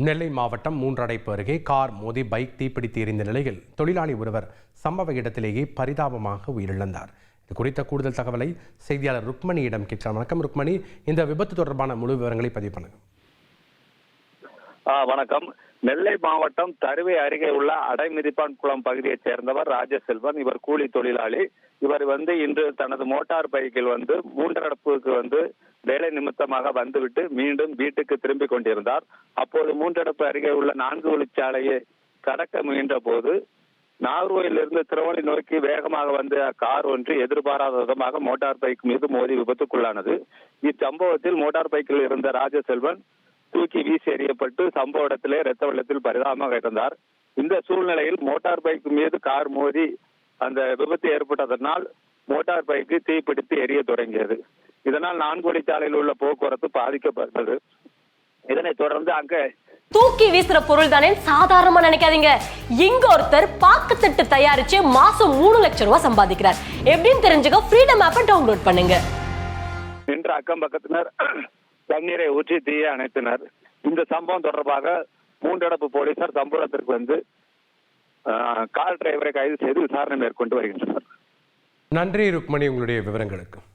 நெல்லை மாவட்டம் மூன்றடைப்பு அருகே கார் மோதி பைக் தீப்பிடித்து எரிந்த நிலையில் தொழிலாளி ஒருவர் சம்பவ இடத்திலேயே பரிதாபமாக உயிரிழந்தார். இது குறித்த கூடுதல் தகவலை செய்தியாளர் ருக்மணியிடம் கேட்கலாம். வணக்கம் ருக்மணி, இந்த விபத்து தொடர்பான முழு விவரங்களை பதிவு பண்ணுங்க. வணக்கம். நெல்லை மாவட்டம் தருவை அருகே உள்ள அடைமிதிப்பான் குளம் பகுதியைச் சேர்ந்தவர் ராஜசெல்வன். இவர் கூலி தொழிலாளி. இவர் இன்று தனது மோட்டார் பைக்கில் மூன்றடப்புக்கு வேலை நிமித்தமாக வந்துவிட்டு மீண்டும் வீட்டுக்கு திரும்பிக் கொண்டிருந்தார். அப்போது மூன்றடப்பு அருகே உள்ள 4 வழிச்சாலையை கடக்க முயன்ற போது நாகர்கோயிலிருந்து திருவண்ணி நோக்கி வேகமாக வந்த கார் ஒன்று எதிர்பாராத விதமாக மோட்டார் பைக் மீது மோதி விபத்துக்குள்ளானது. இச்சம்பவத்தில் மோட்டார் பைக்கில் இருந்த ராஜசெல்வன் தூக்கி வீசி எறியப்பட்டு சம்பவ இடத்திலே இரத்த வெள்ளத்தில் பரிதாபமாக இருந்தார். இந்த சூழ்நிலையில் மோட்டார் பைக் மீது கார் மோதி அந்த விபத்து ஏற்பட்டதனால் மோட்டார் பைக்கு தீப்பிடித்து எரிய தொடங்கியது. இதனால் 4 வழிச்சாலையில் உள்ள போக்குவரத்து பாதிக்கப்பட்டது. இதனைத் தொடர்ந்து அங்க தூக்கி வீசுற பொருள் தானே சாதாரணமா நினைக்காதீங்க. இங்க ஒருத்தர் பாக்கு தட்டு தயாரிச்சு மாசம் 3 லட்சம் ரூபாய் சம்பாதிக்கிறார். எப்படின்னு தெரிஞ்சுக்க ஃப்ரீடம் ஆப்பை டவுன்லோட் பண்ணுங்க. இன்று அக்கம் பக்கத்தினர் தண்ணீரை ஊற்றி தீயை அணைத்தனர். இந்த சம்பவம் தொடர்பாக மூன்றடப்பு போலீசார் சம்பவத்திற்கு கார் டிரைவரை கைது செய்து விசாரணை மேற்கொண்டு வருகின்றனர். நன்றி ருக்மணி, உங்களுடைய விவரங்களுக்கு.